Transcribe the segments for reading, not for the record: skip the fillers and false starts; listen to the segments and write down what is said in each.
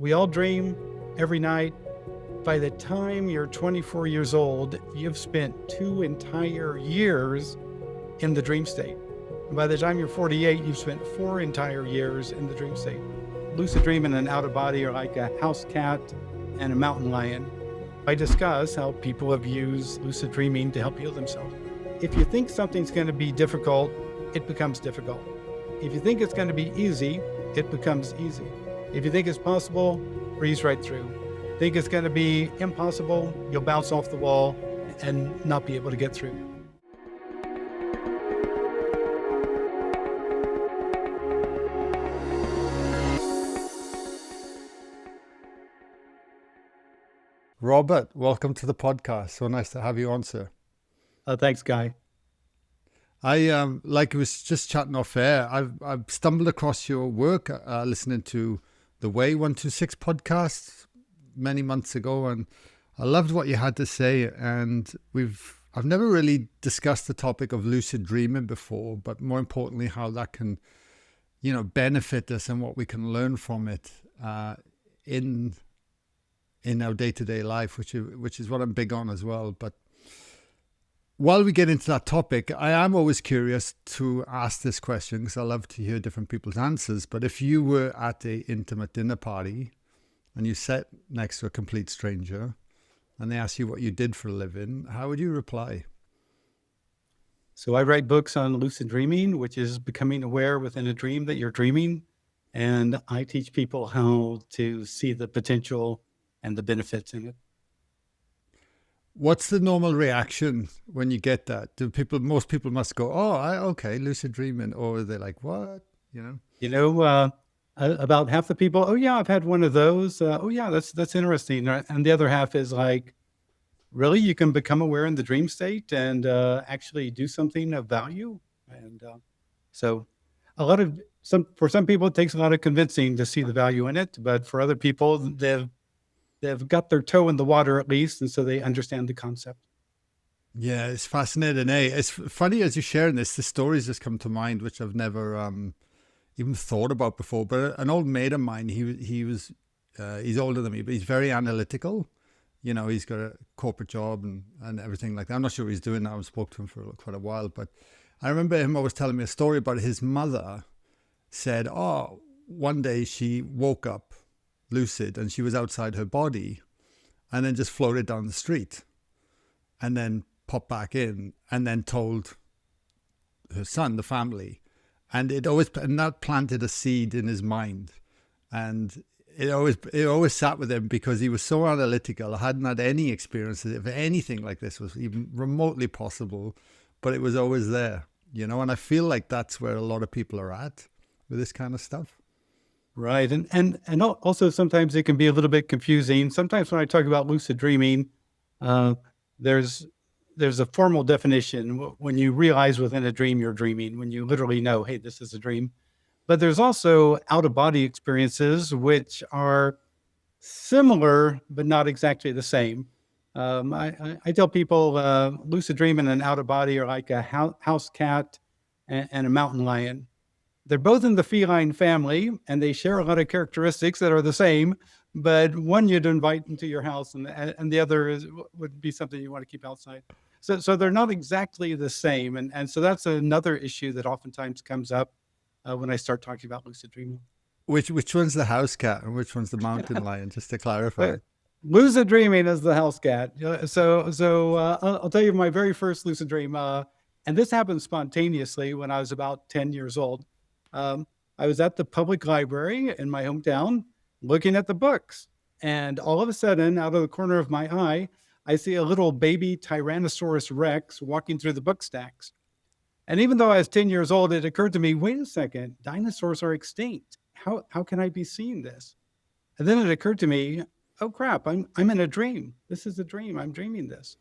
We all dream every night. By the time you're 24 years old, you've spent 2 entire years in the dream state. And by the time you're 48, you've spent 4 entire years in the dream state. Lucid dreaming and out of body are like a house cat and a mountain lion. I discuss how people have used lucid dreaming to help heal themselves. If you think something's going to be difficult, it becomes difficult. If you think it's going to be easy, it becomes easy. If you think it's possible, breeze right through. Think it's going to be impossible, you'll bounce off the wall and not be able to get through. Robert, welcome to the podcast. So nice to have you on, sir. Thanks, Guy. I was just chatting off air. I've stumbled across your work listening to the Way 126 podcast many months ago, and I loved what you had to say. And I've never really discussed the topic of lucid dreaming before, but more importantly, how that can, benefit us and what we can learn from it in our day-to-day life, which is what I'm big on as well. But while we get into that topic, I am always curious to ask this question because I love to hear different people's answers. But if you were at an intimate dinner party and you sat next to a complete stranger and they asked you what you did for a living, how would you reply? So I write books on lucid dreaming, which is becoming aware within a dream that you're dreaming. And I teach people how to see the potential and the benefits in it. What's the normal reaction when you get that? Most people must go, okay, lucid dreaming. Or are they like, what? About half the people, oh yeah, I've had one of those. Oh yeah, that's interesting. And the other half is like, really, you can become aware in the dream state and actually do something of value. And so for some people, it takes a lot of convincing to see the value in it. But for other people, they've got their toe in the water at least, and so they understand the concept. Yeah, it's fascinating. It's funny as you're sharing this, the stories just come to mind, which I've never even thought about before. But an old mate of mine, he's older than me, but he's very analytical. He's got a corporate job and everything like that. I'm not sure what he's doing now. I've spoken to him for quite a while, but I remember him always telling me a story about his mother said, one day she woke up lucid and she was outside her body and then just floated down the street and then popped back in and then told her son, the family, and that planted a seed in his mind, and it always sat with him because he was so analytical. I hadn't had any experiences if anything like this was even remotely possible, but it was always there, and I feel like that's where a lot of people are at with this kind of stuff. Right. And also sometimes it can be a little bit confusing. Sometimes when I talk about lucid dreaming, there's a formal definition when you realize within a dream you're dreaming, when you literally know, hey, this is a dream. But there's also out-of-body experiences which are similar but not exactly the same. I tell people lucid dreaming and out-of-body are like a house cat and a mountain lion. They're both in the feline family, and they share a lot of characteristics that are the same, but one you'd invite into your house, and the other would be something you want to keep outside. So they're not exactly the same, and so that's another issue that oftentimes comes up when I start talking about lucid dreaming. Which one's the house cat and which one's the mountain lion, just to clarify? Lucid dreaming is the house cat. So I'll tell you my very first lucid dream, and this happened spontaneously when I was about 10 years old. I was at the public library in my hometown looking at the books, and all of a sudden, out of the corner of my eye, I see a little baby Tyrannosaurus Rex walking through the book stacks. And even though I was 10 years old, it occurred to me, wait a second, dinosaurs are extinct. How can I be seeing this? And then it occurred to me, oh crap, I'm in a dream. This is a dream. I'm dreaming this.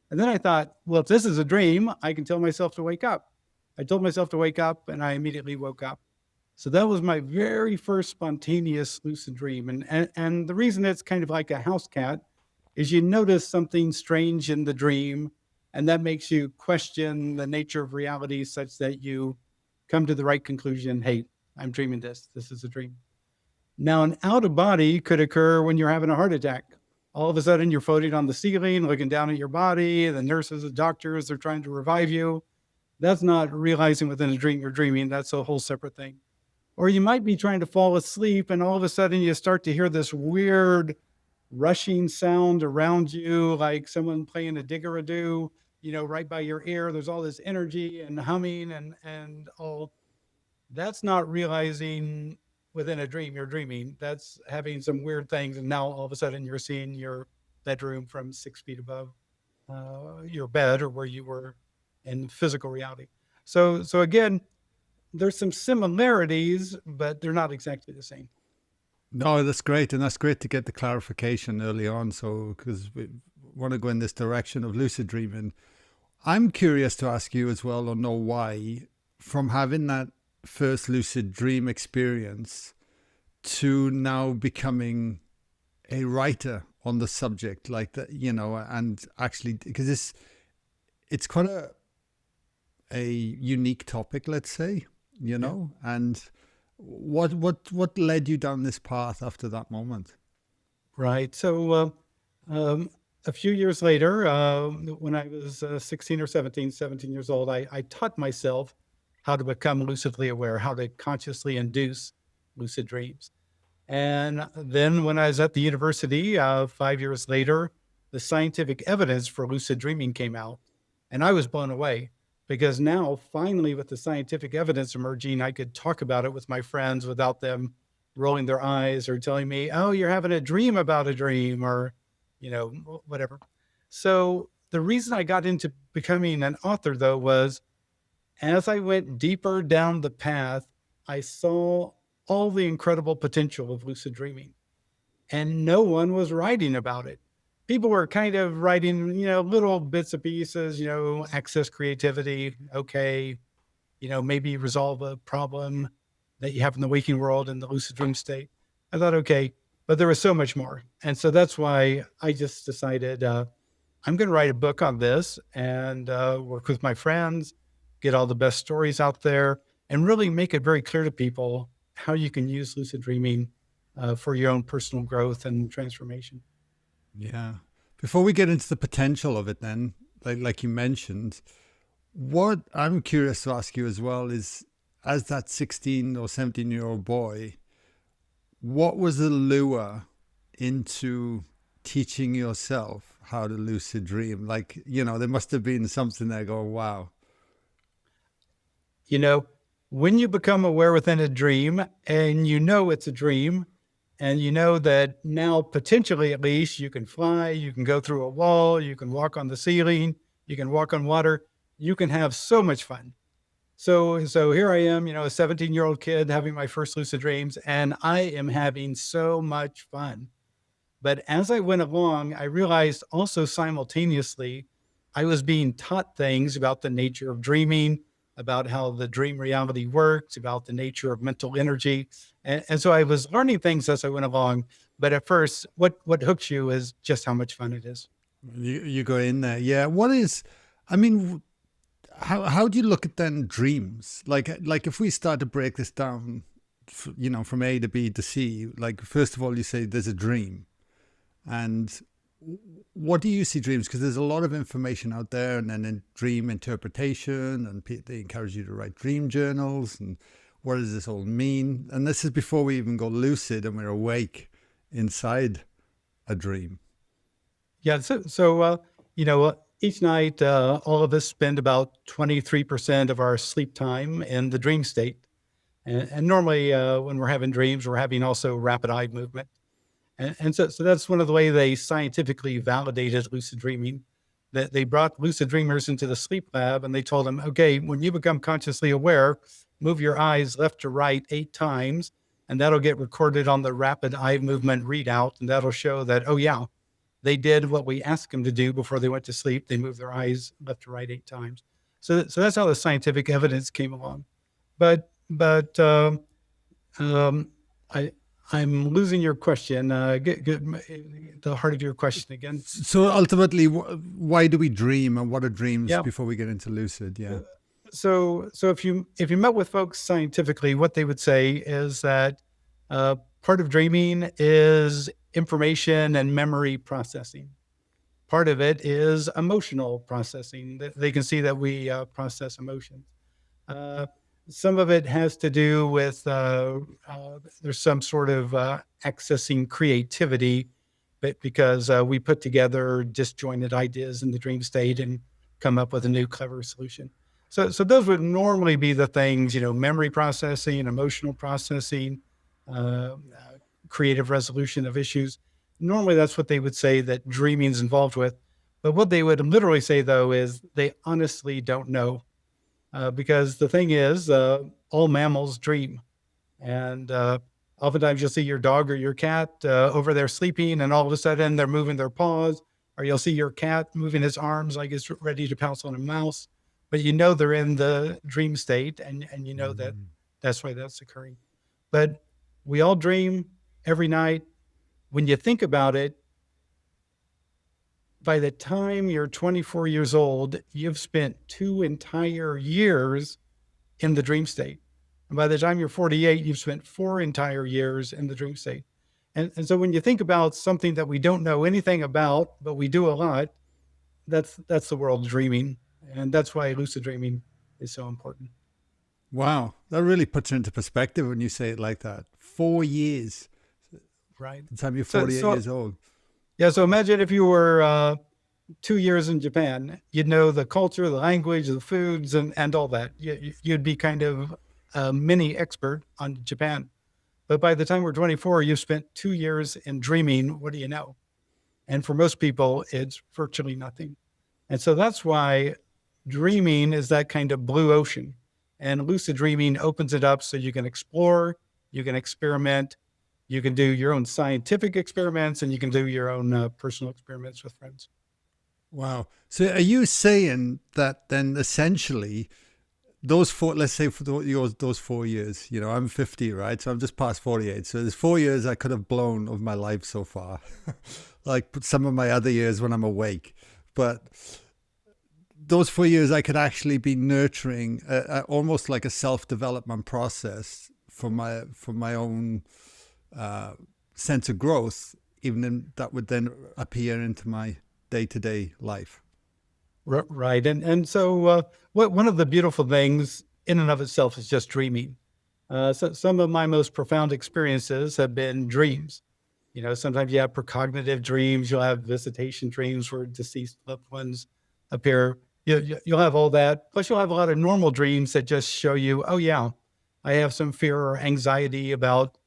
And then I thought, well, if this is a dream, I can tell myself to wake up. I told myself to wake up, and I immediately woke up. So that was my very first spontaneous lucid dream. And the reason it's kind of like a house cat is you notice something strange in the dream, and that makes you question the nature of reality such that you come to the right conclusion. Hey, I'm dreaming this. This is a dream. Now, an out of body could occur when you're having a heart attack. All of a sudden, you're floating on the ceiling, looking down at your body. The nurses, the doctors, they're trying to revive you. That's not realizing within a dream you're dreaming. That's a whole separate thing. Or you might be trying to fall asleep, and all of a sudden, you start to hear this weird rushing sound around you, like someone playing a didgeridoo, right by your ear. There's all this energy and humming and all. That's not realizing within a dream you're dreaming. That's having some weird things, and now all of a sudden you're seeing your bedroom from 6 feet above your bed or where you were in physical reality. So again, there's some similarities, but they're not exactly the same. No, that's great. And that's great to get the clarification early on. So, because we want to go in this direction of lucid dreaming. I'm curious to ask you as well, or know why, from having that first lucid dream experience to now becoming a writer on the subject, like that, and actually, because it's quite a unique topic, let's say, and what led you down this path after that moment? Right. So a few years later, when I was 16 or 17 years old, I taught myself how to become lucidly aware, how to consciously induce lucid dreams. And then when I was at the university, 5 years later, the scientific evidence for lucid dreaming came out. And I was blown away because now, finally, with the scientific evidence emerging, I could talk about it with my friends without them rolling their eyes or telling me, oh, you're having a dream about a dream or, whatever. So the reason I got into becoming an author, though, was as I went deeper down the path, I saw all the incredible potential of lucid dreaming, and no one was writing about it. People were kind of writing, little bits and pieces, access creativity. Okay. Maybe resolve a problem that you have in the waking world in the lucid dream state. I thought, okay, but there was so much more. And so that's why I just decided, I'm going to write a book on this and work with my friends, get all the best stories out there, and really make it very clear to people how you can use lucid dreaming for your own personal growth and transformation. Yeah. Before we get into the potential of it, then, like you mentioned, what I'm curious to ask you as well is, as that 16 or 17-year-old boy, what was the lure into teaching yourself how to lucid dream? Like, there must have been something there going, wow. When you become aware within a dream and it's a dream, and that now potentially at least you can fly, you can go through a wall, you can walk on the ceiling, you can walk on water, you can have so much fun. So here I am, a 17-year-old kid having my first lucid dreams, and I am having so much fun. But as I went along, I realized also simultaneously, I was being taught things about the nature of dreaming, about how the dream reality works, about the nature of mental energy. And so I was learning things as I went along. But at first, what hooks you is just how much fun it is. You go in there. Yeah. What is, I mean, how do you look at then dreams? Like if we start to break this down, from A to B to C, like, first of all, you say there's a dream. And what do you see dreams? Because there's a lot of information out there, and then in dream interpretation, and they encourage you to write dream journals. And what does this all mean? And this is before we even go lucid and we're awake inside a dream. Yeah. So each night, all of us spend about 23% of our sleep time in the dream state. And normally when we're having dreams, we're having also rapid eye movement. And so that's one of the way they scientifically validated lucid dreaming, that they brought lucid dreamers into the sleep lab and they told them, okay, when you become consciously aware, move your eyes left to right 8 times, and that'll get recorded on the rapid eye movement readout. And that'll show that, oh yeah, they did what we asked them to do before they went to sleep. They moved their eyes left to right 8 times. So that's how the scientific evidence came along. But I'm losing your question. Get the heart of your question again. So ultimately, why do we dream, and what are dreams? Yeah. Before we get into lucid? Yeah. So if you met with folks scientifically, what they would say is that Part of dreaming is information and memory processing. Part of it is emotional processing. They can see that we process emotions. Uh, some of it has to do with there's some sort of accessing creativity, but because we put together disjointed ideas in the dream state and come up with a new clever solution. So those would normally be the things, memory processing, emotional processing, creative resolution of issues. Normally, that's what they would say that dreaming is involved with. But what they would literally say, though, is they honestly don't know because the thing is, all mammals dream. And oftentimes you'll see your dog or your cat over there sleeping, and all of a sudden they're moving their paws, or you'll see your cat moving his arms like it's ready to pounce on a mouse. But they're in the dream state, and that Mm. that's why that's occurring. But we all dream every night. When you think about it, by the time you're 24 years old, you've spent 2 entire years in the dream state. And by the time you're 48, you've spent 4 entire years in the dream state. And so when you think about something that we don't know anything about, but we do a lot, that's the world dreaming. And that's why lucid dreaming is so important. Wow, that really puts it into perspective when you say it like that. 4 years, Right. the time you're So 48 so years old. yeah, so imagine if you were 2 years in Japan, you'd know the culture, the language, the foods, and all that. You'd be kind of a mini expert on Japan. But by the time we're 24, you've spent 2 years in dreaming. What do you know? And for most people, it's virtually nothing. And so that's why dreaming is that kind of blue ocean. And lucid dreaming opens it up so you can explore, you can experiment, you can do your own scientific experiments, and you can do your own personal experiments with friends. Wow. So are you saying that then essentially those four, let's say for those 4 years, I'm 50, right? So I'm just past 48. So there's 4 years I could have blown of my life so far, like some of my other years when I'm awake. But those 4 years I could actually be nurturing almost like a self-development process for my own sense of growth, even in, that would then appear into my day-to-day life. Right. And so one of the beautiful things in and of itself is just dreaming. So some of my most profound experiences have been dreams. Sometimes you have precognitive dreams, you'll have visitation dreams where deceased loved ones appear. You'll have all that. Plus, you'll have a lot of normal dreams that just show you, oh, yeah, I have some fear or anxiety about,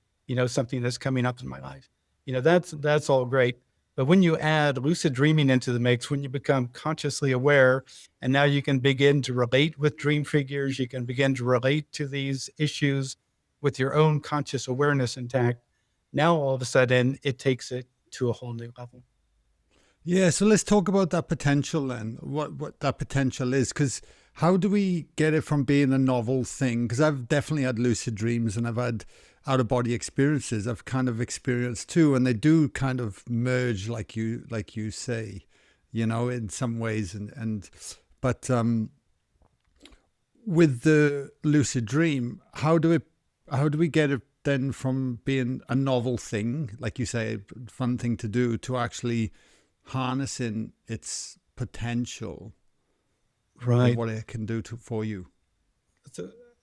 something that's coming up in my life. That's all great. But when you add lucid dreaming into the mix, when you become consciously aware, and now you can begin to relate with dream figures, you can begin to relate to these issues with your own conscious awareness intact. Now, all of a sudden, it takes it to a whole new level. Yeah, so let's talk about that potential then. What that potential is, because how do we get it from being a novel thing? Because I've definitely had lucid dreams and I've had out of body experiences. I've kind of experienced too, and they do kind of merge, like you say, in some ways. But with the lucid dream, how do we get it then from being a novel thing, like you say, a fun thing to do, to actually harnessing its potential of Right. what it can do for you?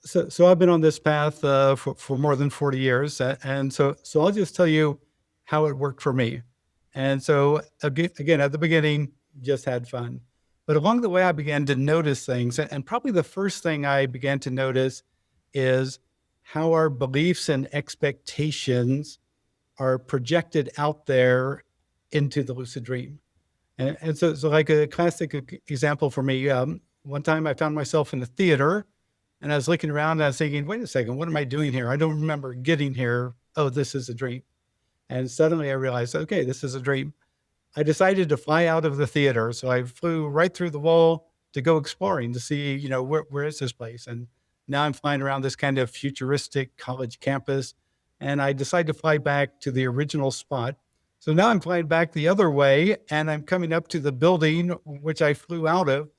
So I've been on this path for more than 40 years. And so I'll just tell you how it worked for me. And so again, at the beginning, just had fun. But along the way, I began to notice things. And probably the first thing I began to notice is how our beliefs and expectations are projected out there into the lucid dream. And so like a classic example for me, one time I found myself in the theater and I was looking around and I was thinking, wait a second, what am I doing here? I don't remember getting here. Oh, this is a dream. And suddenly I realized, okay, this is a dream. I decided to fly out of the theater. So I flew right through the wall to go exploring to see, where is this place? And now I'm flying around this kind of futuristic college campus. And I decided to fly back to the original spot. So now I'm flying back the other way and I'm coming up to the building which I flew out of.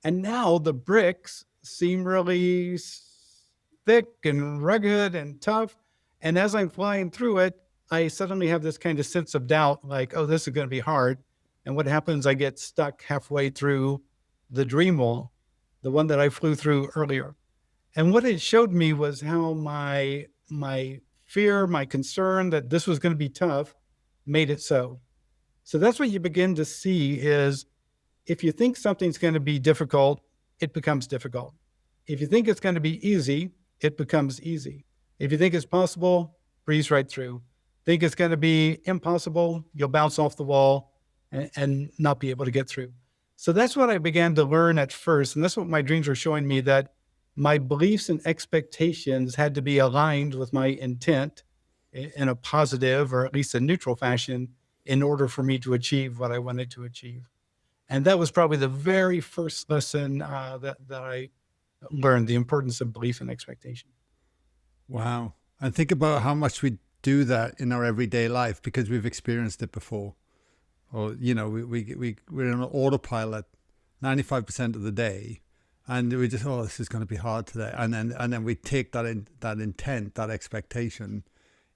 And now the bricks seem really thick and rugged and tough. And as I'm flying through it, I suddenly have this kind of sense of doubt, like, oh, this is going to be hard. And what happens, I get stuck halfway through the dream wall, the one that I flew through earlier. And what it showed me was how my fear, my concern that this was going to be tough made it so. So that's what you begin to see is if you think something's going to be difficult, it becomes difficult. If you think it's going to be easy, it becomes easy. If you think it's possible, breeze right through. Think it's going to be impossible, you'll bounce off the wall and not be able to get through. So that's what I began to learn at first. And that's what my dreams were showing me, that my beliefs and expectations had to be aligned with my intent in a positive or at least a neutral fashion in order for me to achieve what I wanted to achieve. And that was probably the very first lesson that I learned, the importance of belief and expectation. Wow. And think about how much we do that in our everyday life because we've experienced it before. Or, you know, we're on autopilot 95% of the day. And we just, oh, this is going to be hard today. And then we take that intent, that expectation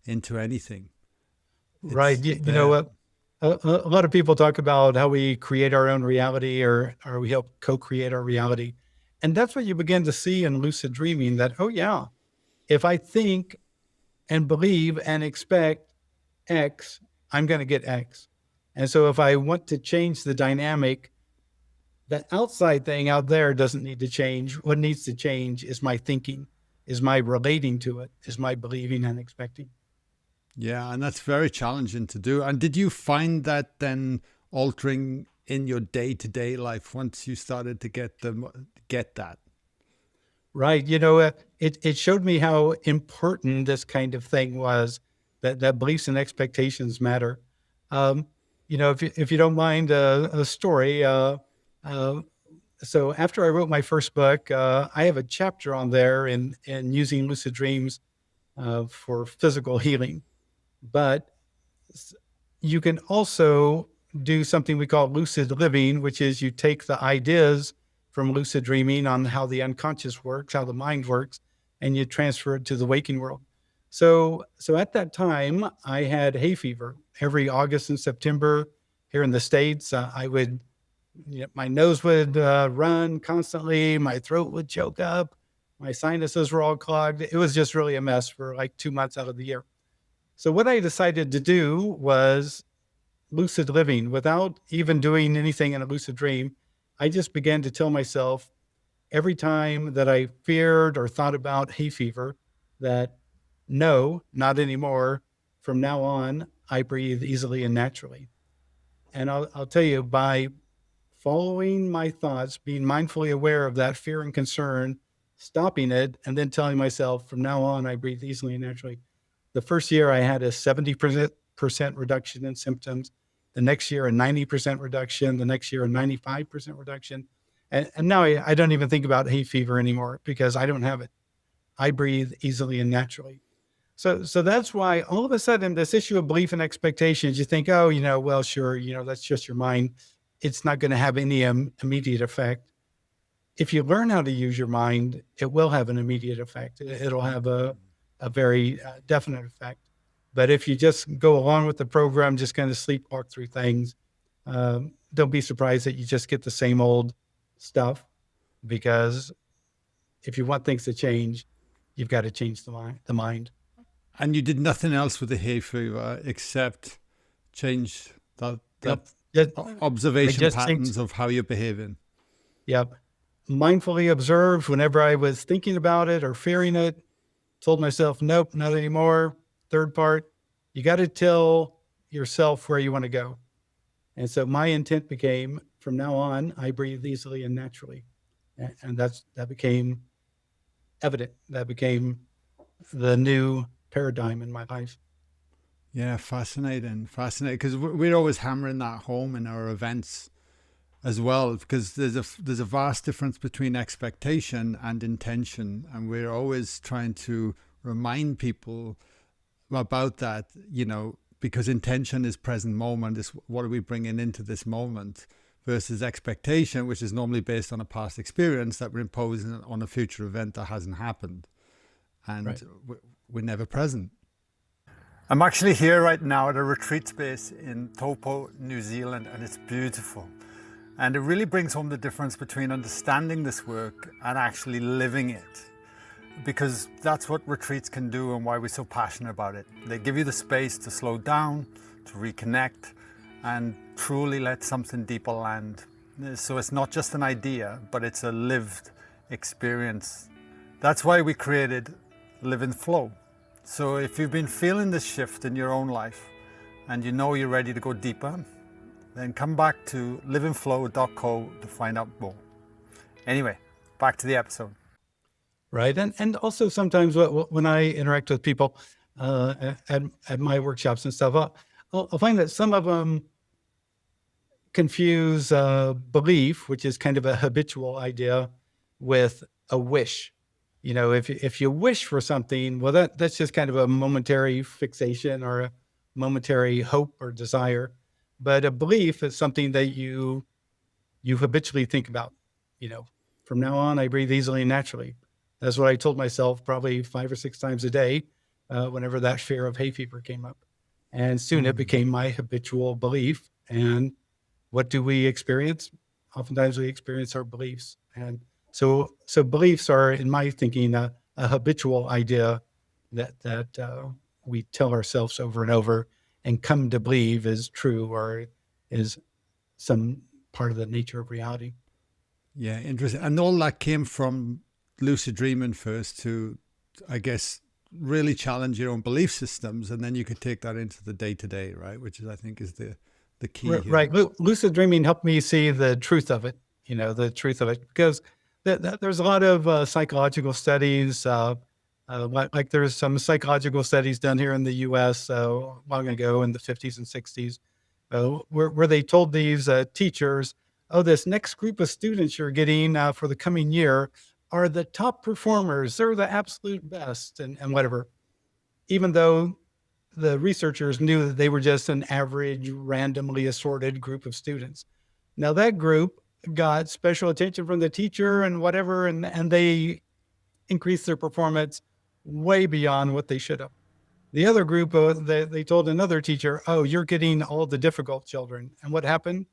into anything. Right. You know what? A lot of people talk about how we create our own reality or we help co-create our reality. And that's what you begin to see in lucid dreaming, that, oh yeah, if I think and believe and expect X, I'm going to get X. And so if I want to change the dynamic, that outside thing out there doesn't need to change. What needs to change is my thinking, is my relating to it, is my believing and expecting. Yeah, and that's very challenging to do. And did you find that then altering in your day-to-day life once you started to get that? Right. You know, it showed me how important this kind of thing was, that beliefs and expectations matter. You know, if you don't mind a story, so after I wrote my first book, I have a chapter on there in using lucid dreams for physical healing. But you can also do something we call lucid living, which is you take the ideas from lucid dreaming on how the unconscious works, how the mind works, and you transfer it to the waking world. So at that time, I had hay fever every August and September here in the States. My nose would run constantly. My throat would choke up. My sinuses were all clogged. It was just really a mess for like 2 months out of the year. So what I decided to do was lucid living without even doing anything in a lucid dream. I just began to tell myself every time that I feared or thought about hay fever that no, not anymore. From now on, I breathe easily and naturally. And I'll tell you, by following my thoughts, being mindfully aware of that fear and concern, stopping it, and then telling myself from now on, I breathe easily and naturally. The first year I had a 70% reduction in symptoms. The next year, a 90% reduction. The next year, a 95% reduction. And now I don't even think about hay fever anymore because I don't have it. I breathe easily and naturally. So that's why all of a sudden this issue of belief and expectations, you think, oh, well, sure, that's just your mind. It's not going to have any immediate effect. If you learn how to use your mind, it will have an immediate effect. It'll have a very definite effect. But if you just go along with the program, just kind of sleepwalk through things, don't be surprised that you just get the same old stuff, because if you want things to change, you've got to change the mind. And you did nothing else with the hay fever except change that observation patterns of how you're behaving. Yep. Mindfully observed whenever I was thinking about it or fearing it. Told myself, nope, not anymore. Third part, you got to tell yourself where you want to go. And so my intent became, from now on, I breathe easily and naturally. And that became evident. That became the new paradigm in my life. Yeah, fascinating. Because we're always hammering that home in our events as well, because there's a vast difference between expectation and intention, and we're always trying to remind people about that, because intention is present moment, is what are we bringing into this moment, versus expectation, which is normally based on a past experience that we're imposing on a future event that hasn't happened, and right. We're never present. I'm actually here right now at a retreat space in Taupo, New Zealand, and it's beautiful. And it really brings home the difference between understanding this work and actually living it. Because that's what retreats can do and why we're so passionate about it. They give you the space to slow down, to reconnect, and truly let something deeper land. So it's not just an idea, but it's a lived experience. That's why we created Live in Flow. So if you've been feeling this shift in your own life and you know you're ready to go deeper, then come back to liveinflow.co to find out more. Anyway, back to the episode. Right. And also sometimes when I interact with people at my workshops and stuff, I'll find that some of them confuse belief, which is kind of a habitual idea, with a wish. You know, if you wish for something, well, that's just kind of a momentary fixation or a momentary hope or desire. But a belief is something that you habitually think about. You know, from now on, I breathe easily and naturally. That's what I told myself probably 5 or 6 times a day whenever that fear of hay fever came up. And soon it became my habitual belief. And what do we experience? Oftentimes we experience our beliefs. And so beliefs are, in my thinking, a habitual idea that we tell ourselves over and over and come to believe is true or is some part of the nature of reality. Yeah, interesting. And all that came from lucid dreaming first to, I guess, really challenge your own belief systems, and then you could take that into the day-to-day, right? Which is, I think, is the key here. Right. Lucid dreaming helped me see the truth of it, because there's a lot of psychological studies, like there's some psychological studies done here in the U.S. Long ago in the 50s and 60s, where they told these teachers, oh, this next group of students you're getting for the coming year are the top performers. They're the absolute best and whatever, even though the researchers knew that they were just an average, randomly assorted group of students. Now that group got special attention from the teacher and whatever, and they increased their performance way beyond what they should have. The other group, they told another teacher, oh, you're getting all the difficult children. And what happened?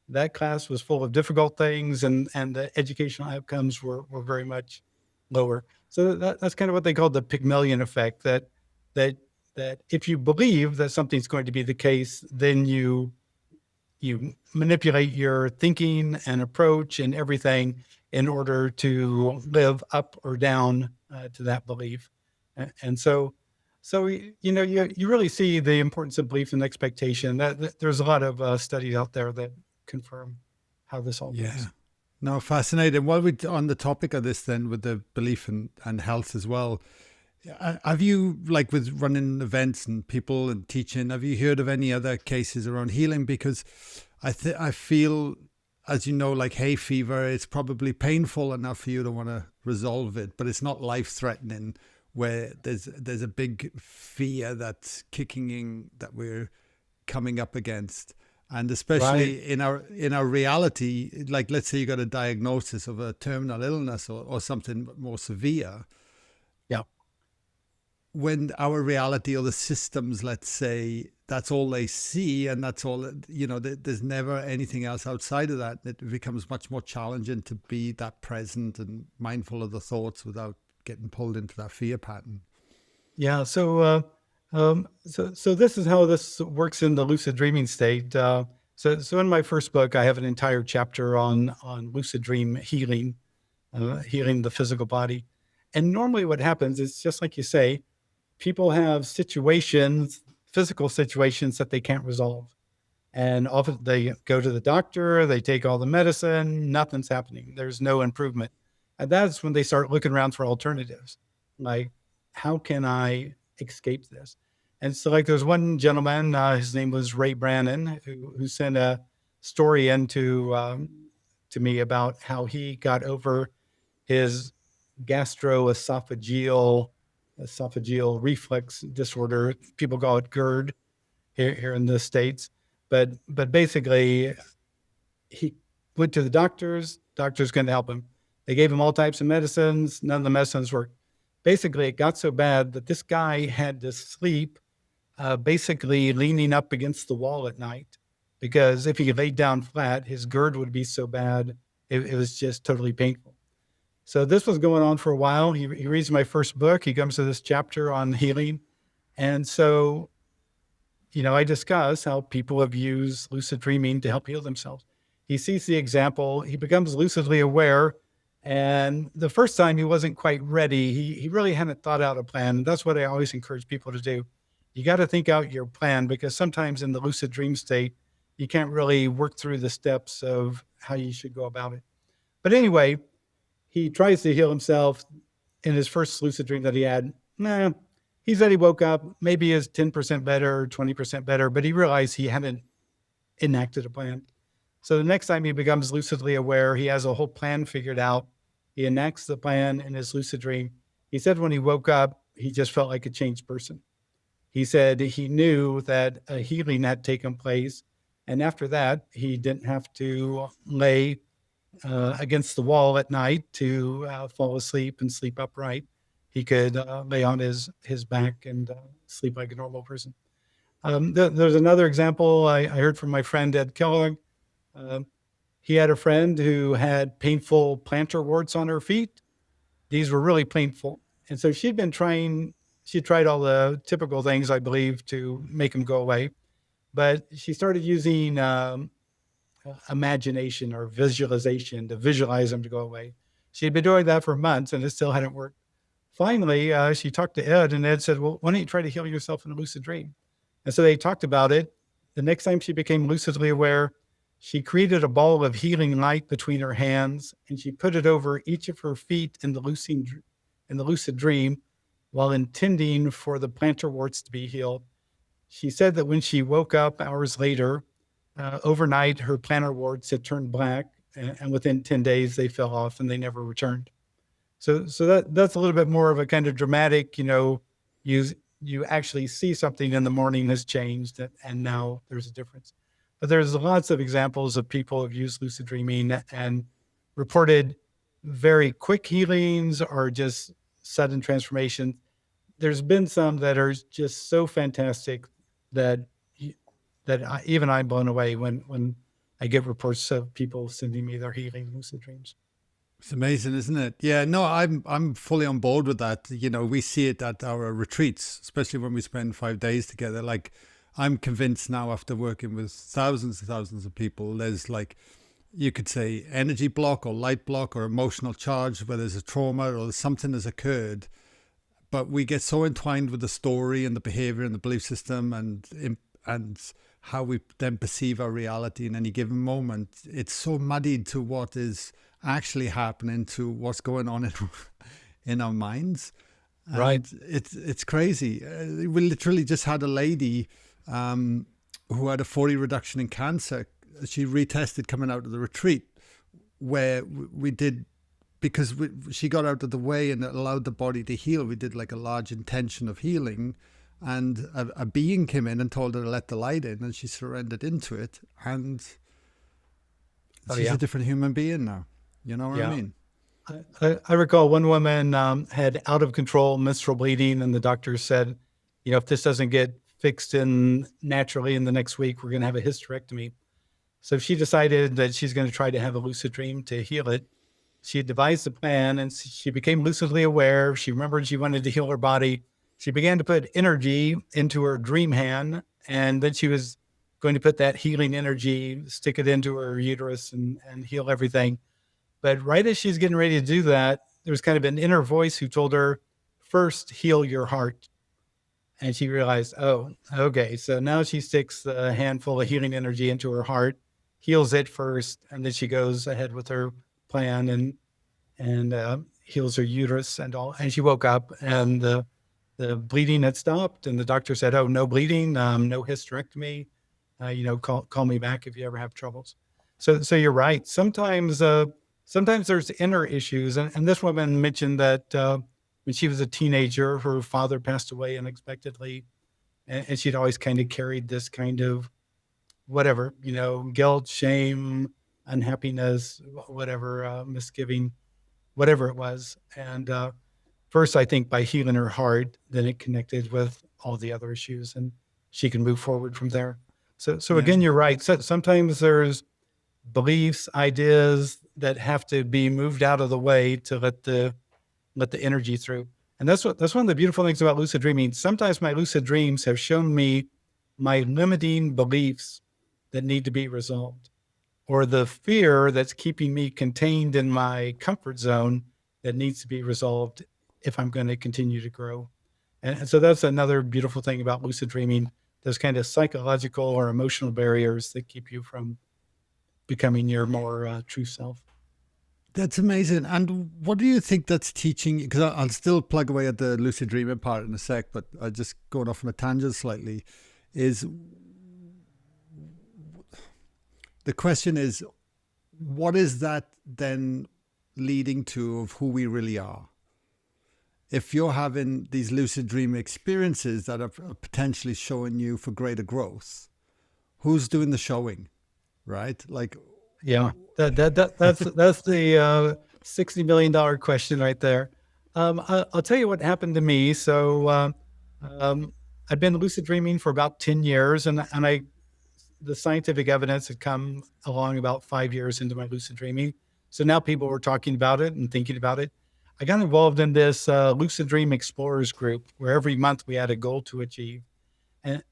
That class was full of difficult things, and the educational outcomes were very much lower. So that's kind of what they call the Pygmalion effect, that if you believe that something's going to be the case, then you manipulate your thinking and approach and everything in order to live up or down to that belief. And so you really see the importance of belief and expectation. That there's a lot of studies out there that confirm how this all works. No, fascinating. While we're on the topic of this then, with the belief and health as well, have you, like with running events and people and teaching, have you heard of any other cases around healing? Because I feel, as you know, like hay fever, it's probably painful enough for you to want to resolve it, but it's not life-threatening, where there's a big fear that's kicking in that we're coming up against. And especially right. in our reality, like let's say you got a diagnosis of a terminal illness or something more severe. Yeah. When our reality or the systems, let's say, that's all they see and that's all, there's never anything else outside of that. It becomes much more challenging to be that present and mindful of the thoughts without getting pulled into that fear pattern. Yeah. So this is how this works in the lucid dreaming state. So in my first book, I have an entire chapter on lucid dream healing, healing the physical body. And normally what happens is just like you say, people have physical situations that they can't resolve. And often they go to the doctor, they take all the medicine, nothing's happening. There's no improvement. And that's when they start looking around for alternatives. Like, how can I escape this? And so like there's one gentleman, his name was Ray Brannon, who sent a story into to me about how he got over his gastroesophageal reflux disorder. People call it GERD here in the States. But basically, he went to the doctors couldn't help him. They gave him all types of medicines. None of the medicines worked. Basically, it got so bad that this guy had to sleep basically leaning up against the wall at night, because if he laid down flat, his GERD would be so bad, it was just totally painful. So this was going on for a while. He reads my first book. He comes to this chapter on healing. And so, I discuss how people have used lucid dreaming to help heal themselves. He sees the example, he becomes lucidly aware. And the first time he wasn't quite ready. He really hadn't thought out a plan. That's what I always encourage people to do. You got to think out your plan, because sometimes in the lucid dream state, you can't really work through the steps of how you should go about it. But anyway, he tries to heal himself in his first lucid dream that he had. He said he woke up, maybe is 10% better, 20% better, but he realized he hadn't enacted a plan. So the next time he becomes lucidly aware, he has a whole plan figured out. He enacts the plan in his lucid dream. He said when he woke up, he just felt like a changed person. He said he knew that a healing had taken place. And after that, he didn't have to lay against the wall at night to fall asleep and sleep upright. He could lay on his back and sleep like a normal person. There's another example I heard from my friend Ed Kellogg. He had a friend who had painful plantar warts on her feet. These were really painful. And so she tried all the typical things, I believe, to make them go away. But she started using imagination or visualization to visualize them to go away. She had been doing that for months and it still hadn't worked. Finally, she talked to Ed, and Ed said, well, why don't you try to heal yourself in a lucid dream? And so they talked about it. The next time she became lucidly aware, she created a ball of healing light between her hands, and she put it over each of her feet in the lucid dream while intending for the plantar warts to be healed. She said that when she woke up hours later, overnight, her plantar warts had turned black, and within 10 days, they fell off and they never returned. So that's a little bit more of a kind of dramatic, you actually see something in the morning has changed and now there's a difference. But there's lots of examples of people who've used lucid dreaming and reported very quick healings or just sudden transformation. There's been some that are just so fantastic that even I'm blown away when I get reports of people sending me their healing lucid dreams. It's amazing, isn't it? Yeah, no, I'm fully on board with that. We see it at our retreats, especially when we spend 5 days together. Like, I'm convinced now, after working with thousands and thousands of people, there's, like, you could say energy block or light block or emotional charge where there's a trauma or something has occurred. But we get so entwined with the story and the behavior and the belief system and how we then perceive our reality in any given moment. It's so muddied to what is actually happening, to what's going on in our minds. And right. It's crazy. We literally just had a lady who had a 40 reduction in cancer. She retested coming out of the retreat, where we did, because she got out of the way and it allowed the body to heal. We did like a large intention of healing, and a being came in and told her to let the light in, and she surrendered into it, and she's a different human being now. You know what I mean? I recall one woman had out of control menstrual bleeding, and the doctor said, if this doesn't get fixed in naturally in the next week, we're going to have a hysterectomy. So she decided that she's going to try to have a lucid dream to heal it. She had devised a plan, and she became lucidly aware. She remembered she wanted to heal her body. She began to put energy into her dream hand, and then she was going to put that healing energy, stick it into her uterus and heal everything. But right as she's getting ready to do that, there was kind of an inner voice who told her, first, heal your heart. And she realized, oh, okay. So now she sticks a handful of healing energy into her heart, heals it first, and then she goes ahead with her plan and heals her uterus and all. And she woke up and the bleeding had stopped, and the doctor said, oh, no bleeding, no hysterectomy. Call me back if you ever have troubles. So you're right. Sometimes there's inner issues. And this woman mentioned that when she was a teenager, her father passed away unexpectedly. And she'd always kind of carried this kind of whatever, guilt, shame, unhappiness, whatever, misgiving, whatever it was. And first, I think by healing her heart, then it connected with all the other issues. And she can move forward from there. So Yeah. again, you're right. So sometimes there's beliefs, ideas that have to be moved out of the way to let the energy through. And that's one of the beautiful things about lucid dreaming. Sometimes my lucid dreams have shown me my limiting beliefs that need to be resolved, or the fear that's keeping me contained in my comfort zone that needs to be resolved if I'm going to continue to grow. And so that's another beautiful thing about lucid dreaming, those kind of psychological or emotional barriers that keep you from becoming your more true self. That's amazing. And what do you think that's teaching? Because I'll still plug away at the lucid dreaming part in a sec, but I just going off on a tangent slightly. Is the question is, what is that then leading to of who we really are? If you're having these lucid dream experiences that are potentially showing you for greater growth, who's doing the showing, right? Like, yeah, that's the $60 million question right there. I'll tell you what happened to me. So I'd been lucid dreaming for about 10 years, and the scientific evidence had come along about 5 years into my lucid dreaming. So now people were talking about it and thinking about it. I got involved in this Lucid Dream Explorers group where every month we had a goal to achieve.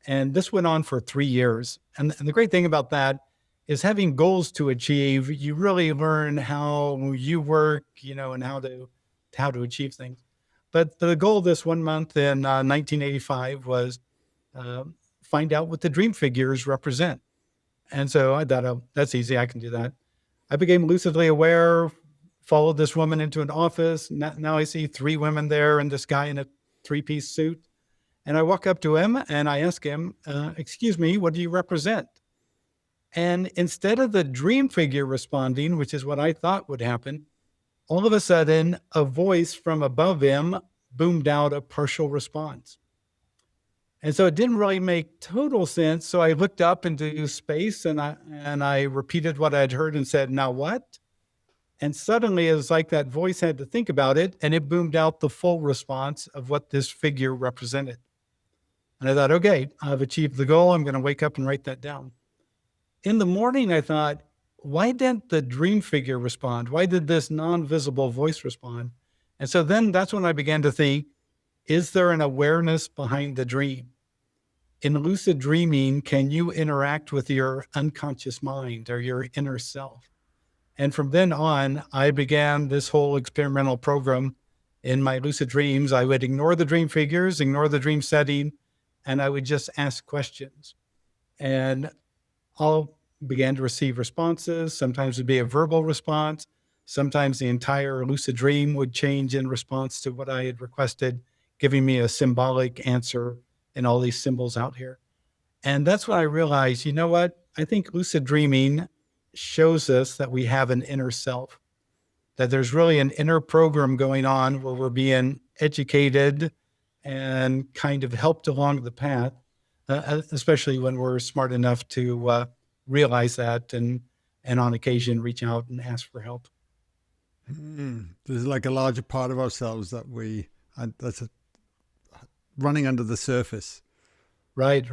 And this went on for 3 years. And the great thing about that is having goals to achieve, you really learn how you work, and how to achieve things. But the goal this one month in 1985 was find out what the dream figures represent. And so I thought, oh, that's easy. I can do that. I became lucidly aware, followed this woman into an office. Now I see 3 women there and this guy in a 3-piece suit. And I walk up to him and I ask him, excuse me, what do you represent? And instead of the dream figure responding, which is what I thought would happen, all of a sudden a voice from above him boomed out a partial response. And so it didn't really make total sense. So I looked up into space and I repeated what I'd heard and said, now what? And suddenly it was like that voice had to think about it, and it boomed out the full response of what this figure represented. And I thought, okay, I've achieved the goal. I'm going to wake up and write that down. In the morning, I thought, why didn't the dream figure respond? Why did this non-visible voice respond? And so then that's when I began to think, is there an awareness behind the dream? In lucid dreaming, can you interact with your unconscious mind or your inner self? And from then on, I began this whole experimental program. In my lucid dreams, I would ignore the dream figures, ignore the dream setting, and I would just ask questions. And all began to receive responses. Sometimes it would be a verbal response. Sometimes the entire lucid dream would change in response to what I had requested, giving me a symbolic answer and all these symbols out here. And that's when I realized, you know what? I think lucid dreaming shows us that we have an inner self, that there's really an inner program going on where we're being educated and kind of helped along the path, especially when we're smart enough to realize that and on occasion reach out and ask for help. There's like a larger part of ourselves that that's running under the surface. Right.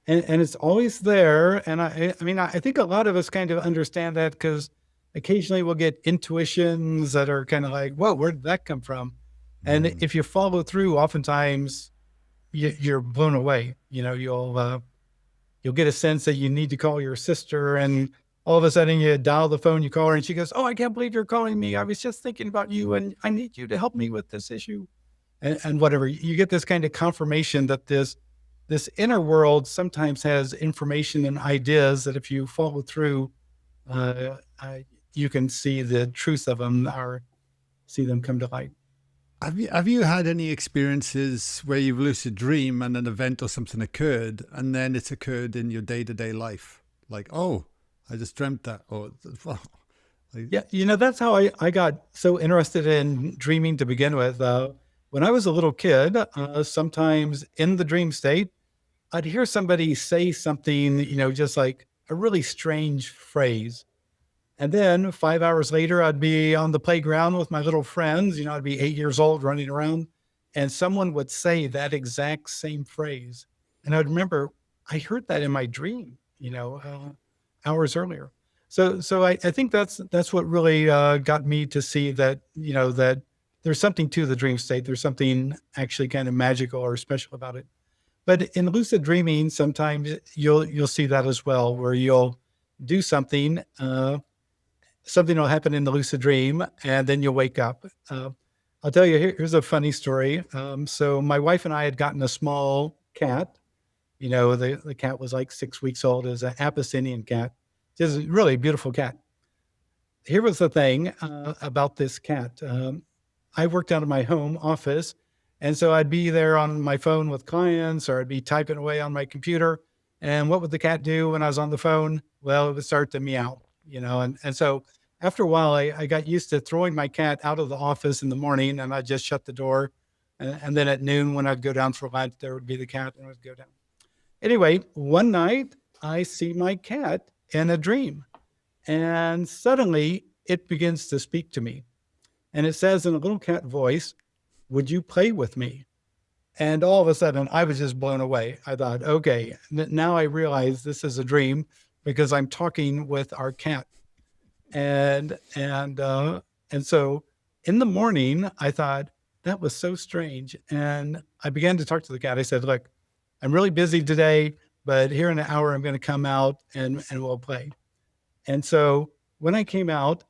And it's always there. And I mean, I think a lot of us kind of understand that because occasionally we'll get intuitions that are kind of like, whoa, where did that come from? And if you follow through, oftentimes you're blown away. You'll get a sense that you need to call your sister, and all of a sudden you dial the phone, you call her, and she goes, oh, I can't believe you're calling me. I was just thinking about you, and I need you to help me with this issue, and whatever. You get this kind of confirmation that this inner world sometimes has information and ideas that if you follow through, you can see the truth of them or see them come to light. Have you had any experiences where you've lucid dream and an event or something occurred and then it's occurred in your day-to-day life? Like, oh, I just dreamt that. Or Yeah, that's how I got so interested in dreaming to begin with. When I was a little kid, sometimes in the dream state, I'd hear somebody say something, just like a really strange phrase. And then 5 hours later, I'd be on the playground with my little friends. I'd be 8 years old running around, and someone would say that exact same phrase. And I'd remember, I heard that in my dream, hours earlier. So I think that's what really got me to see that, that there's something to the dream state. There's something actually kind of magical or special about it. But in lucid dreaming, sometimes you'll see that as well, where you'll do something, something will happen in the lucid dream, and then you'll wake up. I'll tell you, here's a funny story. So my wife and I had gotten a small cat. The cat was like 6 weeks old. It was an Abyssinian cat, just a really beautiful cat. Here was the thing about this cat. I worked out of my home office, and so I'd be there on my phone with clients, or I'd be typing away on my computer. And what would the cat do when I was on the phone? Well, it would start to meow, and so after a while, I got used to throwing my cat out of the office in the morning, and I'd just shut the door. And then at noon, when I'd go down for lunch, there would be the cat, and I'd go down. Anyway, one night I see my cat in a dream, and suddenly it begins to speak to me. And it says in a little cat voice, "Would you play with me?" And all of a sudden, I was just blown away. I thought, okay, now I realize this is a dream because I'm talking with our cat. And so in the morning, I thought that was so strange. And I began to talk to the cat. I said, "Look, I'm really busy today, but here in an hour, I'm going to come out and we'll play." And so when I came out,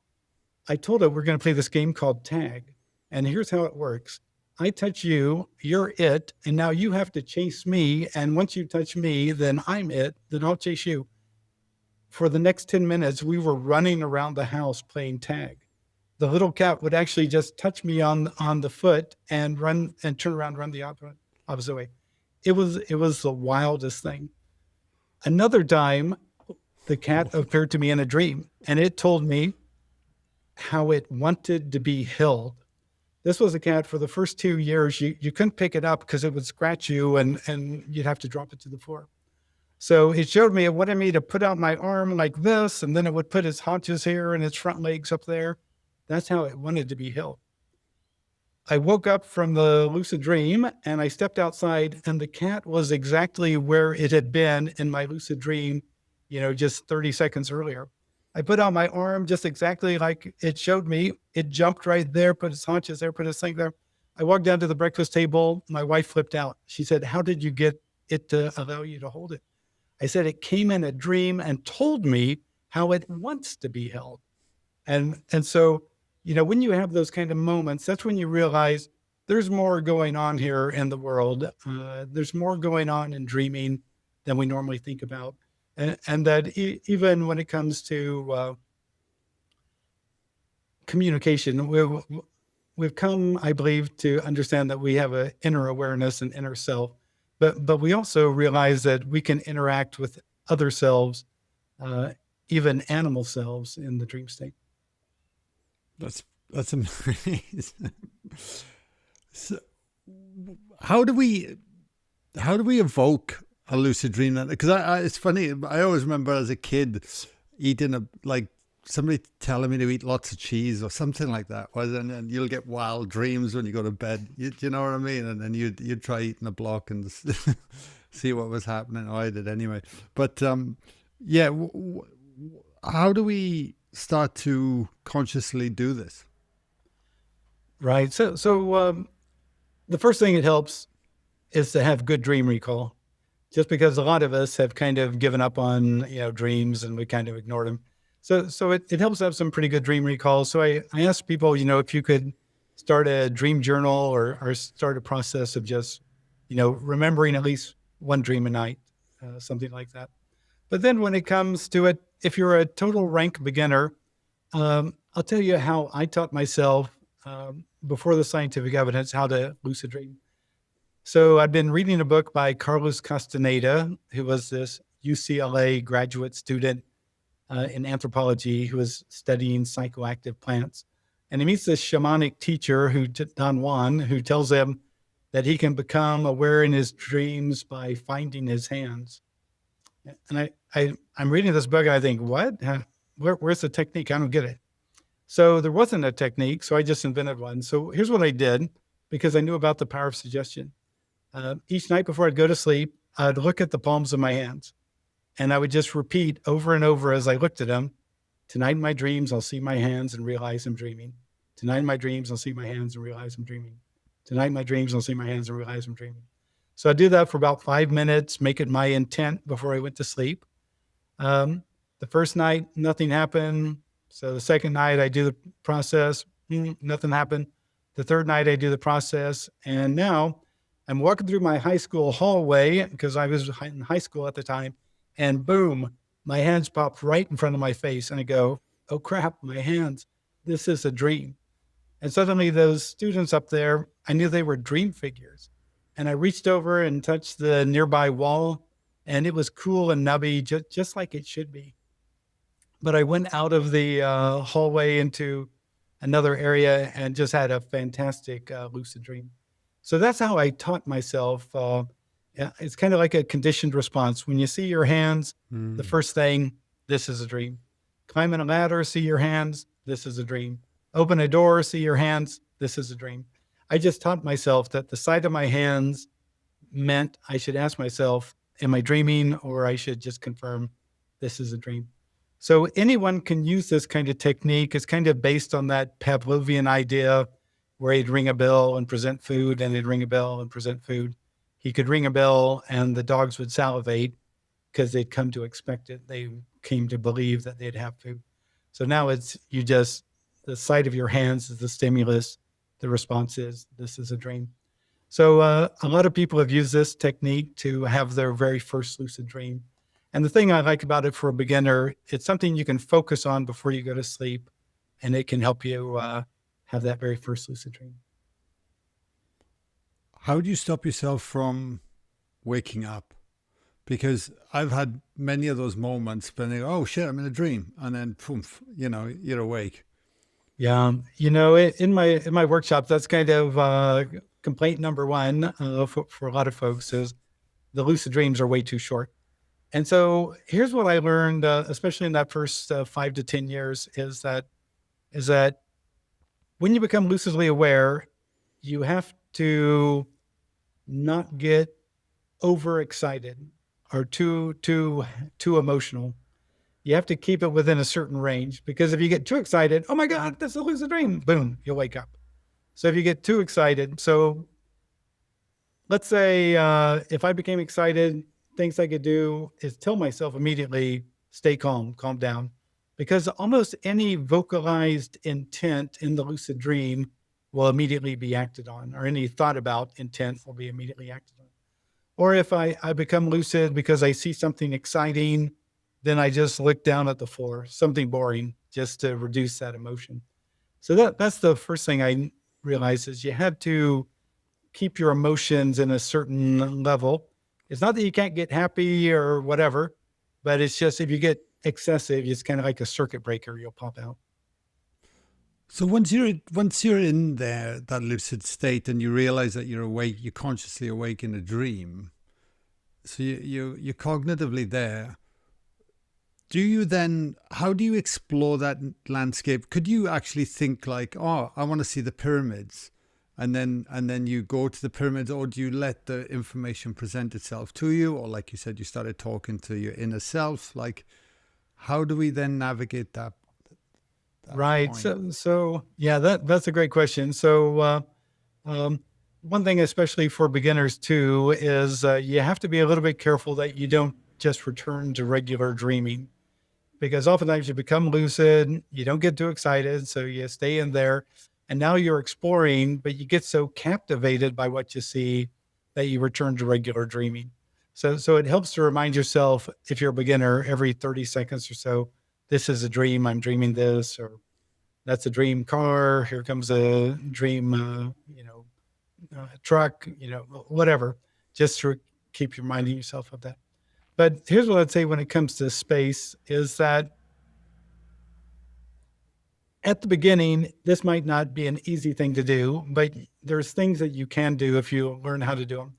I told her we're going to play this game called tag. And here's how it works. I touch you, you're it, and now you have to chase me. And once you touch me, then I'm it, then I'll chase you. For the next 10 minutes, we were running around the house playing tag. The little cat would actually just touch me on the foot and run and turn around, run the opposite way. It was the wildest thing. Another time, the cat appeared to me in a dream, and it told me how it wanted to be held. This was a cat for the first 2 years. You couldn't pick it up because it would scratch you and you'd have to drop it to the floor. So it showed me, it wanted me to put out my arm like this, and then it would put its haunches here and its front legs up there. That's how it wanted to be held. I woke up from the lucid dream and I stepped outside, and the cat was exactly where it had been in my lucid dream, just 30 seconds earlier. I put out my arm just exactly like it showed me. It jumped right there, put its haunches there, put its thing there. I walked down to the breakfast table. My wife flipped out. She said, "How did you get it to allow you to hold it?" I said, "It came in a dream and told me how it wants to be held." And so, when you have those kind of moments, that's when you realize there's more going on here in the world. There's more going on in dreaming than we normally think about. And that even when it comes to communication, we've come, I believe, to understand that we have an inner awareness and inner self, but we also realize that we can interact with other selves, even animal selves in the dream state. That's amazing. So, how do we evoke a lucid dream then? Because it's funny. I always remember as a kid eating somebody telling me to eat lots of cheese or something like that. And you'll get wild dreams when you go to bed. You know what I mean? And then you'd try eating a block and see what was happening. I did anyway. But yeah, how do we start to consciously do this? Right. So the first thing it helps is to have good dream recall. Just because a lot of us have kind of given up on, dreams, and we kind of ignored them. So it helps have some pretty good dream recall. So I asked people, if you could start a dream journal or start a process of just, remembering at least one dream a night, something like that. But then when it comes to it, if you're a total rank beginner, I'll tell you how I taught myself before the scientific evidence how to lucid dream. So I've been reading a book by Carlos Castaneda, who was this UCLA graduate student in anthropology who was studying psychoactive plants. And he meets this shamanic teacher, Don Juan, who tells him that he can become aware in his dreams by finding his hands. And I'm reading this book and I think, what? Where's the technique? I don't get it. So there wasn't a technique, so I just invented one. So here's what I did, because I knew about the power of suggestion. Each night before I'd go to sleep, I'd look at the palms of my hands and I would just repeat over and over as I looked at them. Tonight in my dreams, I'll see my hands and realize I'm dreaming. Tonight in my dreams, I'll see my hands and realize I'm dreaming. Tonight in my dreams, I'll see my hands and realize I'm dreaming. So I do that for about 5 minutes, make it my intent before I went to sleep. The first night, nothing happened. So the second night, I do the process, nothing happened. The third night, I do the process. And now I'm walking through my high school hallway because I was in high school at the time. And boom, my hands popped right in front of my face. And I go, oh crap, my hands. This is a dream. And suddenly those students up there, I knew they were dream figures. And I reached over and touched the nearby wall, and it was cool and nubby, just like it should be. But I went out of the hallway into another area and just had a fantastic lucid dream. So that's how I taught myself. Yeah, it's kind of like a conditioned response. When you see your hands, the first thing, this is a dream. Climbing a ladder, see your hands, this is a dream. Open a door, see your hands, this is a dream. I just taught myself that the sight of my hands meant I should ask myself, am I dreaming? Or I should just confirm this is a dream. So anyone can use this kind of technique. It's kind of based on that Pavlovian idea where he'd ring a bell and present food, and he'd ring a bell and present food. He could ring a bell and the dogs would salivate because they'd come to expect it. They came to believe that they'd have food. So now it's the sight of your hands is the stimulus. The response is, this is a dream. So a lot of people have used this technique to have their very first lucid dream. And the thing I like about it for a beginner, it's something you can focus on before you go to sleep, and it can help you have that very first lucid dream. How do you stop yourself from waking up? Because I've had many of those moments when they go, oh shit, I'm in a dream. And then, poof, you're awake. Yeah. In my workshops, that's kind of complaint number one for a lot of folks is the lucid dreams are way too short. And so here's what I learned, especially in that first 5 to 10 years, is that when you become lucidly aware, you have to not get overexcited or too emotional. You have to keep it within a certain range, because if you get too excited, oh my God, that's a lucid dream, boom, you'll wake up. So if you get too excited, so let's say if I became excited, things I could do is tell myself immediately, stay calm, calm down, because almost any vocalized intent in the lucid dream will immediately be acted on, or any thought about intent will be immediately acted on. Or if I become lucid because I see something exciting, then I just look down at the floor, something boring, just to reduce that emotion. So that's the first thing I realized is you had to keep your emotions in a certain level. It's not that you can't get happy or whatever, but it's just if you get excessive, it's kind of like a circuit breaker, you'll pop out. So once you're in there, that lucid state, and you realize that you're awake, you're consciously awake in a dream. So you're cognitively there. Do you then, how do you explore that landscape? Could you actually think like, oh, I want to see the pyramids, and then you go to the pyramids, or do you let the information present itself to you? Or like you said, you started talking to your inner self. Like, how do we then navigate that Right. point? So yeah, that's a great question. So one thing, especially for beginners too, is you have to be a little bit careful that you don't just return to regular dreaming, because oftentimes you become lucid, you don't get too excited, so you stay in there, and now you're exploring, but you get so captivated by what you see that you return to regular dreaming. So it helps to remind yourself, if you're a beginner, every 30 seconds or so, this is a dream, I'm dreaming this, or that's a dream car, here comes a dream, truck, whatever, just to keep reminding yourself of that. But here's what I'd say when it comes to space is that at the beginning, this might not be an easy thing to do, but there's things that you can do if you learn how to do them.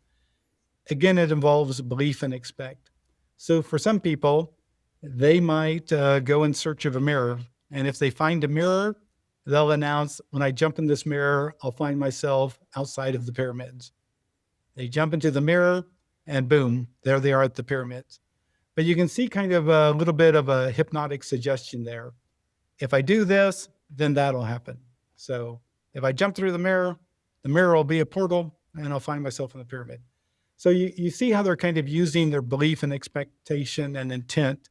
Again, it involves belief and expect. So for some people, they might go in search of a mirror. And if they find a mirror, they'll announce, when I jump in this mirror, I'll find myself outside of the pyramids. They jump into the mirror, and boom, there they are at the pyramids. But you can see kind of a little bit of a hypnotic suggestion there. If I do this, then that'll happen. So if I jump through the mirror will be a portal and I'll find myself in the pyramid. So you see how they're kind of using their belief and expectation and intent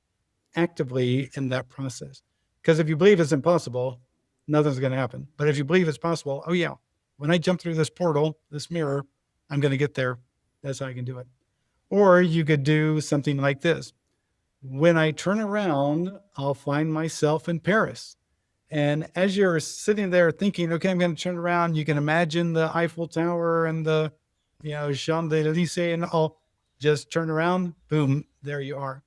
actively in that process. Because if you believe it's impossible, nothing's going to happen. But if you believe it's possible, oh yeah, when I jump through this portal, this mirror, I'm going to get there. That's how I can do it. Or you could do something like this. When I turn around, I'll find myself in Paris. And as you're sitting there thinking, okay, I'm going to turn around, you can imagine the Eiffel Tower and the, Champs-Élysées, and all. Just turn around, boom, there you are.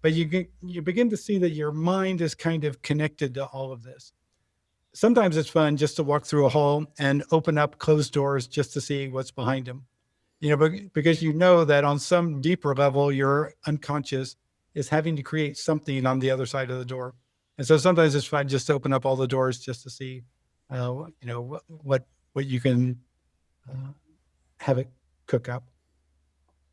But you begin to see that your mind is kind of connected to all of this. Sometimes it's fun just to walk through a hall and open up closed doors just to see what's behind them. Because you know that on some deeper level, your unconscious is having to create something on the other side of the door. And so sometimes it's fun just to open up all the doors just to see, what you can have it cook up.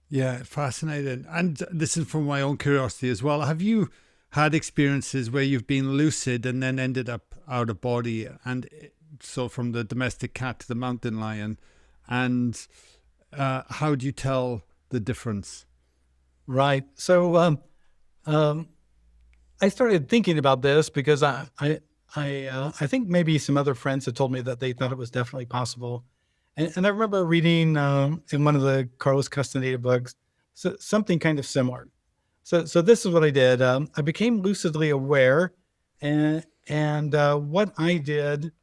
Yeah, fascinating. And this is from my own curiosity as well. Have you had experiences where you've been lucid and then ended up out of body? And so from the domestic cat to the mountain lion, and how do you tell the difference? Right. So I started thinking about this because I think maybe some other friends had told me that they thought it was definitely possible. And I remember reading in one of the Carlos Castaneda books, something kind of similar. So this is what I did. I became lucidly aware, and what I did,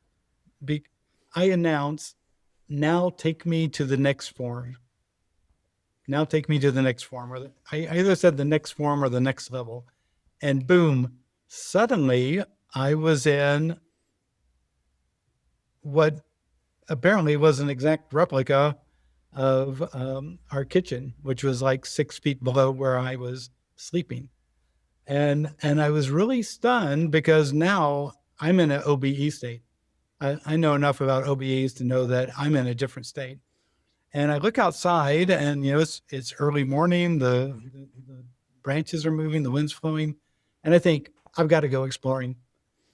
I announced, "Now take me to the next form. Now take me to the next form." Or I either said the next form or the next level, and boom! Suddenly, I was in what apparently was an exact replica of our kitchen, which was like 6 feet below where I was sleeping. And I was really stunned because now I'm in an OBE state. I know enough about OBEs to know that I'm in a different state. And I look outside and, it's early morning. The branches are moving, the wind's flowing. And I think I've got to go exploring.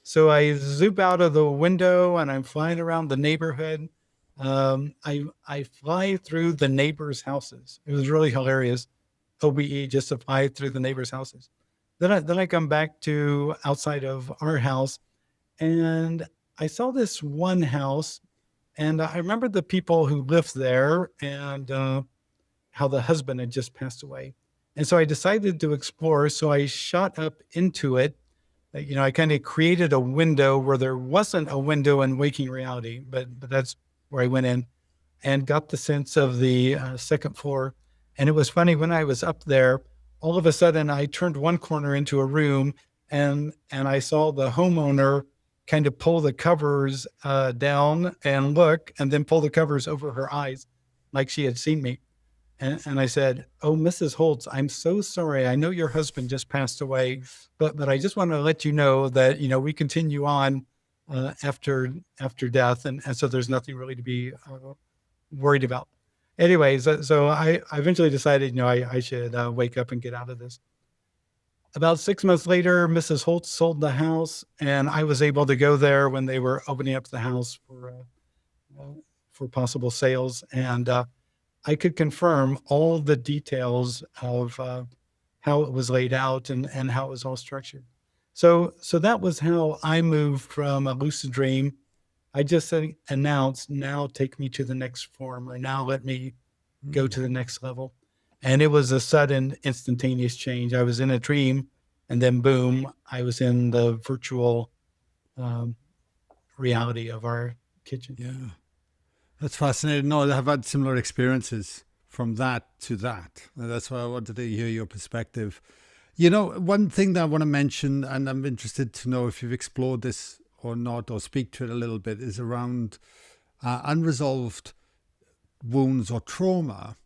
So I zoop out of the window and I'm flying around the neighborhood. I fly through the neighbors' houses. It was really hilarious. OBE just to fly through the neighbors' houses. Then I come back to outside of our house, and I saw this one house, and I remember the people who lived there and how the husband had just passed away. And so I decided to explore. So I shot up into it. I kind of created a window where there wasn't a window in waking reality, but that's where I went in and got the sense of the second floor. And it was funny, when I was up there, all of a sudden I turned one corner into a room and I saw the homeowner kind of pull the covers down and look, and then pull the covers over her eyes like she had seen me. And I said, "Oh, Mrs. Holtz, I'm so sorry. I know your husband just passed away, but I just want to let you know that, we continue on after death. And so there's nothing really to be worried about." Anyways, so I eventually decided, I should wake up and get out of this. About 6 months later, Mrs. Holtz sold the house, and I was able to go there when they were opening up the house for possible sales. And I could confirm all the details of how it was laid out and how it was all structured. So that was how I moved from a lucid dream. I just announced, "Now take me to the next form," or "Now let me go to the next level." And it was a sudden, instantaneous change. I was in a dream, and then boom, I was in the virtual reality of our kitchen. Yeah. That's fascinating. No, I've had similar experiences from that to that. And that's why I wanted to hear your perspective. One thing that I want to mention, and I'm interested to know if you've explored this or not, or speak to it a little bit, is around unresolved wounds or trauma.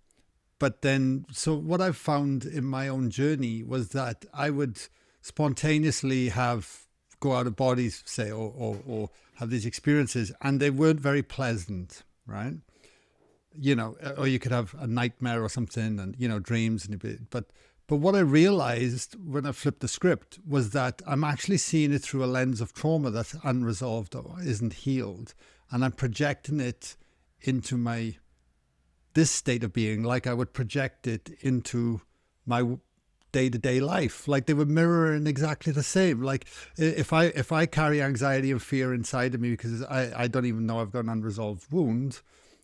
But then, so what I've found in my own journey was that I would spontaneously go out of body, say, or have these experiences, and they weren't very pleasant, right? you know, or you could have a nightmare or something, and you know, dreams, and but what I realized when I flipped the script was that I'm actually seeing it through a lens of trauma that's unresolved or isn't healed, and I'm projecting it into my this state of being, like I would project it into my day-to-day life, like they were mirroring exactly the same. Like if I carry anxiety and fear inside of me because I don't even know I've got an unresolved wound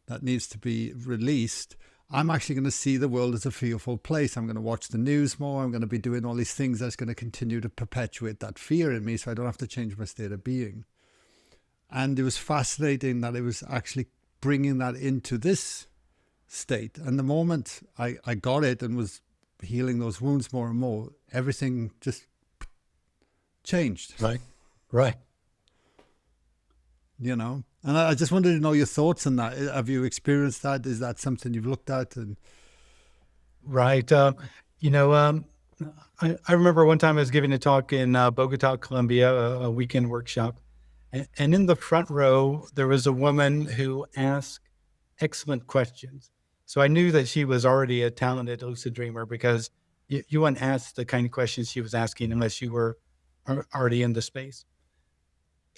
that needs to be released, I'm actually going to see the world as a fearful place. I'm going to watch the news more. I'm going to be doing all these things that's going to continue to perpetuate that fear in me, so I don't have to change my state of being. And it was fascinating that it was actually bringing that into this state. And the moment I got it and was healing those wounds more and more, everything just changed. Right. You know, and I just wanted to know your thoughts on that. Have you experienced that? Is that something you've looked at? And Right. I remember one time I was giving a talk in Bogota, Colombia, a weekend workshop. And in the front row, there was a woman who asked excellent questions. So I knew that she was already a talented lucid dreamer, because you wouldn't ask the kind of questions she was asking unless you were already in the space.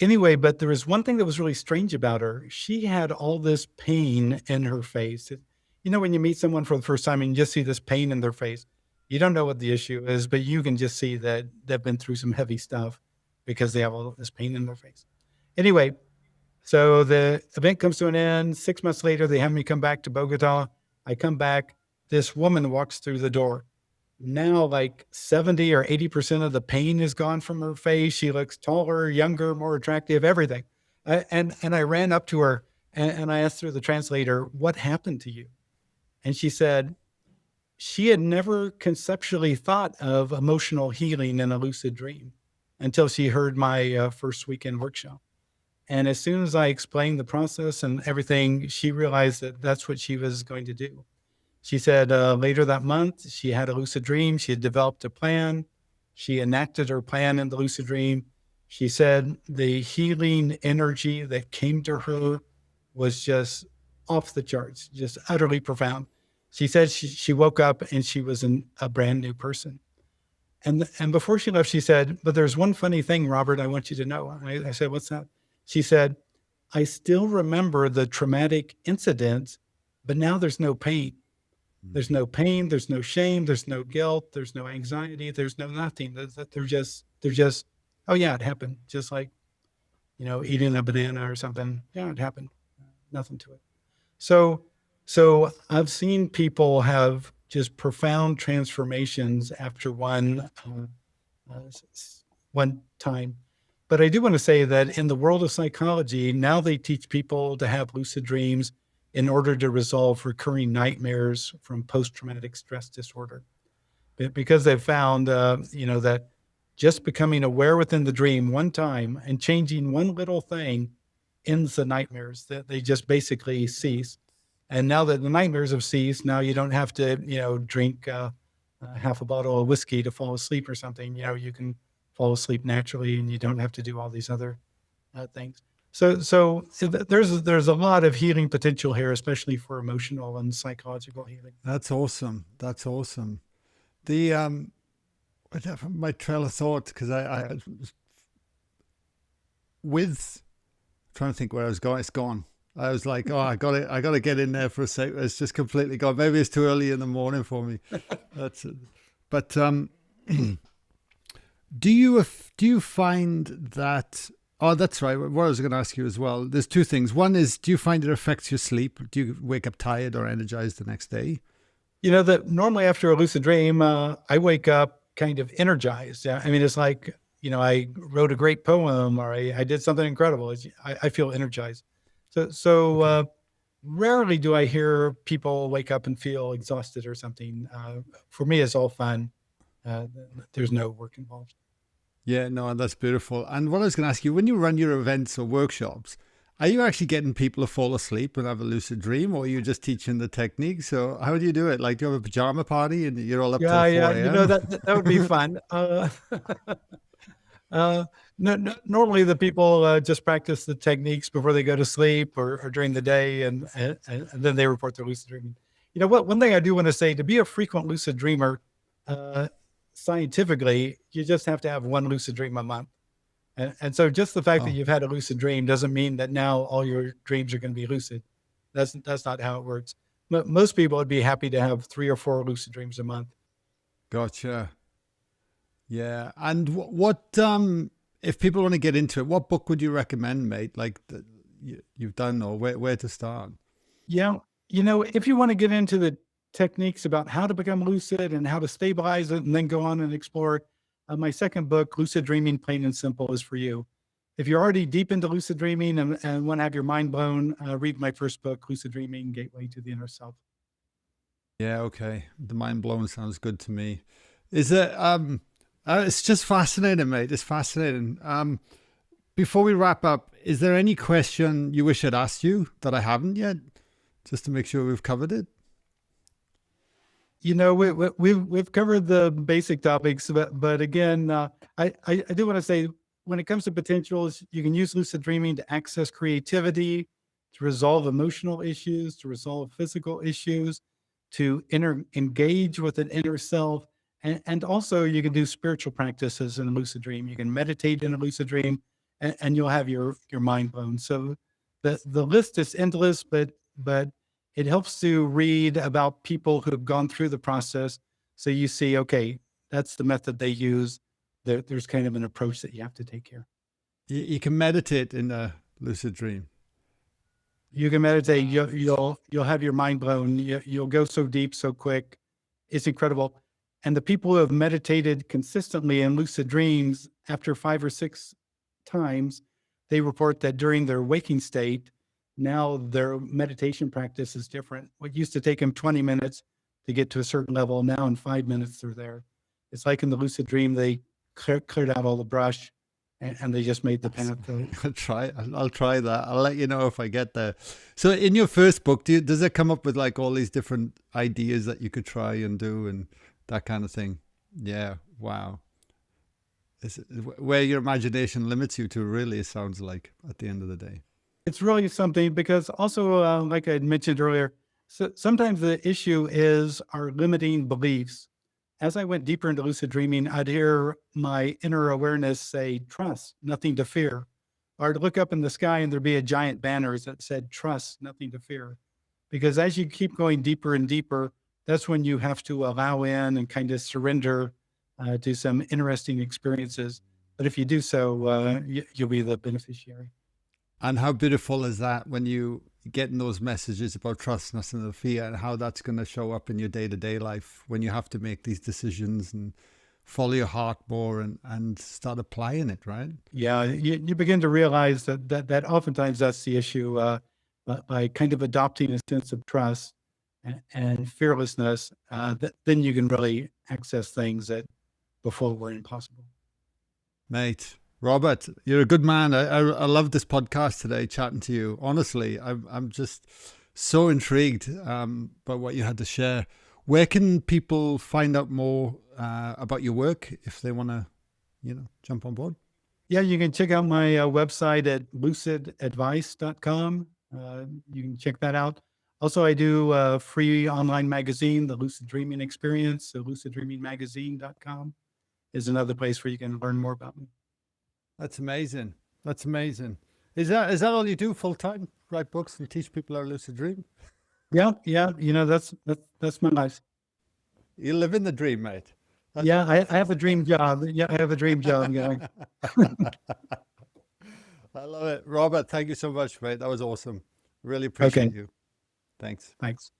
Anyway, but there was one thing that was really strange about her. She had all this pain in her face. You know, when you meet someone for the first time and you just see this pain in their face, you don't know what the issue is, but you can just see that they've been through some heavy stuff because they have all this pain in their face. Anyway, so the event comes to an end. 6 months later, they have me come back to Bogota. I come back. This woman walks through the door. Now, like 70 or 80% of the pain is gone from her face. She looks taller, younger, more attractive, everything. And I ran up to her and I asked her, the translator, what happened to you? And she said she had never conceptually thought of emotional healing in a lucid dream until she heard my first weekend workshop. And as soon as I explained the process and everything, she realized that that's what she was going to do. She said later that month, she had a lucid dream. She had developed a plan. She enacted her plan in the lucid dream. She said the healing energy that came to her was just off the charts, just utterly profound. She said she woke up and she was a brand new person. And before she left, she said, but there's one funny thing, Robert, I want you to know. I said, what's that? She said, I still remember the traumatic incidents, but now there's no pain. There's no pain, there's no shame, there's no guilt, there's no anxiety, there's no nothing. They're just, oh yeah, it happened. Just like, eating a banana or something. Yeah, it happened. Nothing to it. So I've seen people have just profound transformations after one time. But I do want to say that in the world of psychology, now they teach people to have lucid dreams in order to resolve recurring nightmares from post-traumatic stress disorder. Because they've found, that just becoming aware within the dream one time and changing one little thing ends the nightmares, that they just basically cease. And now that the nightmares have ceased, now you don't have to, drink half a bottle of whiskey to fall asleep or something. You can fall asleep naturally and you don't have to do all these other things. So there's a lot of healing potential here, especially for emotional and psychological healing. That's awesome. That's awesome. The my trail of thought, because I with trying to think where I was going. It's gone. I was like, I got to get in there for a sec. It's just completely gone. Maybe it's too early in the morning for me. That's it. But do you find that? Oh, that's right. What I was going to ask you as well. There's two things. One is, do you find it affects your sleep? Do you wake up tired or energized the next day? That normally after a lucid dream, I wake up kind of energized. I mean, it's like, I wrote a great poem or I did something incredible. I feel energized. So rarely do I hear people wake up and feel exhausted or something. For me, it's all fun. There's no work involved. Yeah, no, that's beautiful. And what I was going to ask you, when you run your events or workshops, are you actually getting people to fall asleep and have a lucid dream, or are you just teaching the technique? So how do you do it? Like, do you have a pajama party and you're all up till 4 a.m.? That would be fun. Uh, no, normally the people just practice the techniques before they go to sleep or during the day, and then they report their lucid dreaming. You know what? One thing I do want to say: to be a frequent lucid dreamer, uh, scientifically, you just have to have one lucid dream a month. And so just the fact that Oh, you've had a lucid dream doesn't mean that now all your dreams are going to be lucid. That's not how it works. Most people would be happy to have 3 or 4 lucid dreams a month. gotcha. Yeah. And if people want to get into it, what book would you recommend, mate? Like that you've done, or where to start? Yeah, if you want to get into the techniques about how to become lucid and how to stabilize it and then go on and explore, my second book, Lucid Dreaming Plain and Simple, is for you. If you're already deep into lucid dreaming and want to have your mind blown, read my first book, Lucid Dreaming: Gateway to the Inner Self. Yeah, okay. The mind blown sounds good to me. Is it it's just fascinating, mate. It's fascinating. Before we wrap up, is there any question you wish I'd asked you that I haven't yet? Just to make sure we've covered it. We've covered the basic topics, but again, I do want to say, when it comes to potentials, you can use lucid dreaming to access creativity, to resolve emotional issues, to resolve physical issues, to engage with an inner self, and also you can do spiritual practices in a lucid dream. You can meditate in a lucid dream, and you'll have your mind blown. So the list is endless, but it helps to read about people who have gone through the process. So you see, okay, that's the method they use. There's kind of an approach that you have to take here. You can meditate in a lucid dream. You can meditate. You'll have your mind blown. You'll go so deep, so quick. It's incredible. And the people who have meditated consistently in lucid dreams, after 5 or 6 times, they report that during their waking state, now their meditation practice is different. What used to take them 20 minutes to get to a certain level, now in 5 minutes they're there. It's like in the lucid dream, they cleared out all the brush and they just made the path. I'll try that. I'll let you know if I get there. So in your first book, does it come up with like all these different ideas that you could try and do and that kind of thing? Yeah. Wow. Where your imagination limits you to, really, it sounds like, at the end of the day. It's really something, because also, like I had mentioned earlier, so sometimes the issue is our limiting beliefs. As I went deeper into lucid dreaming, I'd hear my inner awareness say, trust, nothing to fear. Or I'd look up in the sky and there'd be a giant banner that said, trust, nothing to fear. Because as you keep going deeper and deeper, that's when you have to allow in and kind of surrender to some interesting experiences. But if you do so, you'll be the beneficiary. And how beautiful is that when you getting those messages about trust, nothing to fear, and how that's going to show up in your day-to-day life when you have to make these decisions and follow your heart more and start applying it, right? Yeah, you begin to realize that oftentimes that's the issue. By kind of adopting a sense of trust and fearlessness, then you can really access things that before were impossible. Mate, Robert, you're a good man. I love this podcast today, chatting to you. Honestly, I'm just so intrigued by what you had to share. Where can people find out more about your work if they want to, jump on board? Yeah, you can check out my website at lucidadvice.com. You can check that out. Also, I do a free online magazine, The Lucid Dreaming Experience. So luciddreamingmagazine.com is another place where you can learn more about me. That's amazing. That's amazing. Is that all you do full time? Write books and teach people how to lucid dream? Yeah. That's my life. You live in the dream, mate. Yeah, I have a dream job. Yeah, I have a dream job, guy. I love it. Robert, thank you so much, mate. That was awesome. Really appreciate you. Thanks. Thanks.